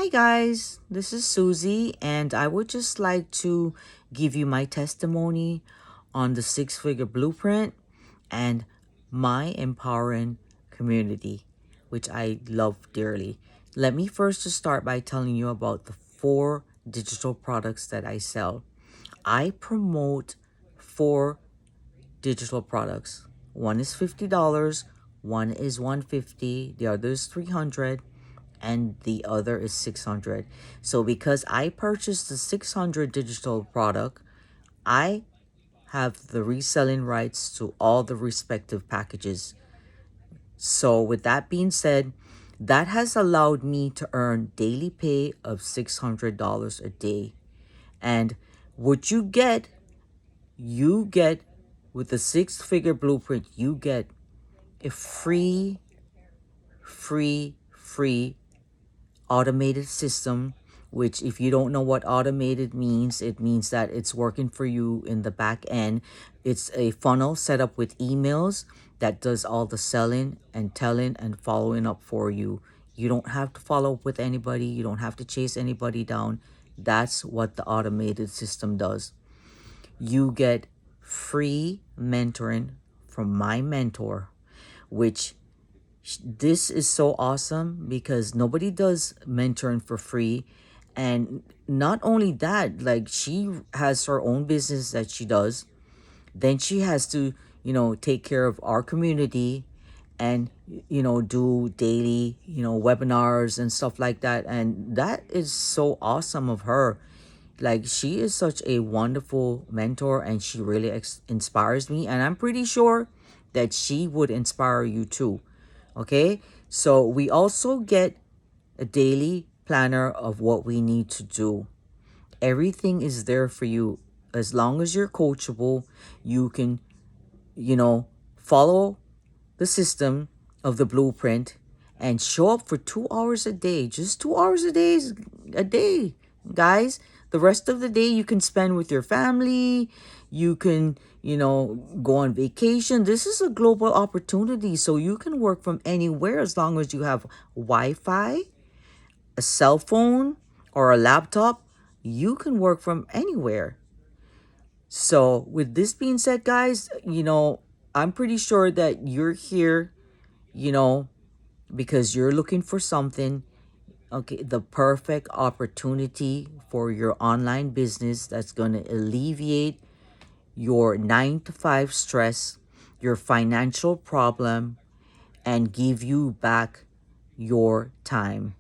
Hi guys, this is Susie, and I would just like to give you my testimony on the six-figure blueprint and my empowering community, which I love dearly. Let me first just start by telling you about the 4 digital products that I sell. I promote 4 digital products. One is $50, one is $150, the other is $300, and the other is $600. So because I purchased the 600 digital product, I have the reselling rights to all the respective packages. So with that being said, that has allowed me to earn daily pay of $600 a day. And what you get with the 6-figure blueprint, you get a free automated system, which if you don't know what automated means, it means that it's working for you in the back end. It's a funnel set up with emails that does all the selling and telling and following up for you. You don't have to follow up with anybody. You don't have to chase anybody down. That's what the automated system does. You get free mentoring from my mentor, which this is so awesome because nobody does mentoring for free. And not only that, like, she has her own business that she does. Then she has to, take care of our community and, do daily, webinars and stuff like that. And that is so awesome of her. Like, she is such a wonderful mentor, and she really inspires me. And I'm pretty sure that she would inspire you too. Okay, so we also get a daily planner of what we need to do. Everything is there for you. As long as you're coachable, you can, follow the system of the blueprint and show up for 2 hours a day. Just 2 hours a day, guys. The rest of the day you can spend with your family. You can, go on vacation. This is a global opportunity. So you can work from anywhere as long as you have Wi-Fi, a cell phone, or a laptop. You can work from anywhere. So with this being said, guys, I'm pretty sure that you're here, you know, because you're looking for something, okay, the perfect opportunity for your online business that's going to alleviate your 9 to 5 stress, your financial problem, and give you back your time.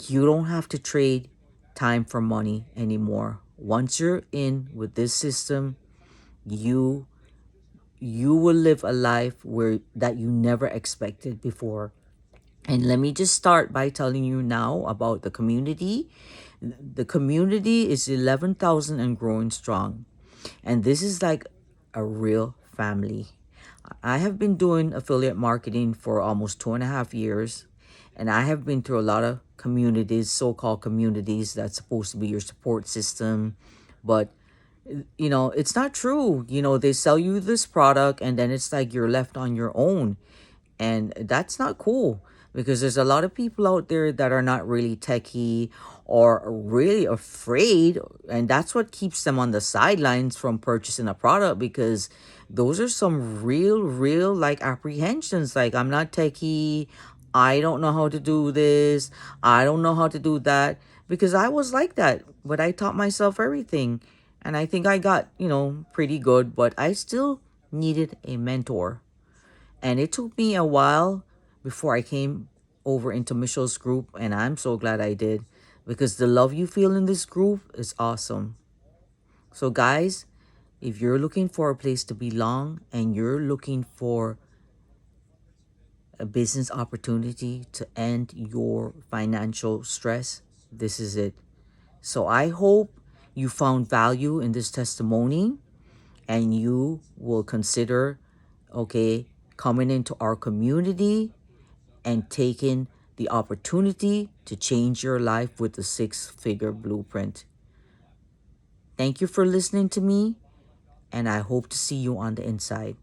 You don't have to trade time for money anymore. Once you're in with this system, you will live a life where that you never expected before. And let me just start by telling you now about the community. The community is 11,000 and growing strong. And this is like a real family. I have been doing affiliate marketing for almost 2.5 years. And I have been through a lot of communities, so-called communities, that's supposed to be your support system. But it's not true. They sell you this product and then it's like you're left on your own. And that's not cool, because there's a lot of people out there that are not really techie or really afraid. And that's what keeps them on the sidelines from purchasing a product, because those are some real like apprehensions. Like, I'm not techie. I don't know how to do this. I don't know how to do that. Because I was like that, but I taught myself everything. And I think I got, pretty good, but I still needed a mentor. And it took me a while before I came over into Michelle's group, and I'm so glad I did, because the love you feel in this group is awesome. So guys, if you're looking for a place to belong and you're looking for a business opportunity to end your financial stress, this is it. So I hope you found value in this testimony, and you will consider, okay, coming into our community and taking the opportunity to change your life with the 6-figure blueprint. Thank you for listening to me, and I hope to see you on the inside.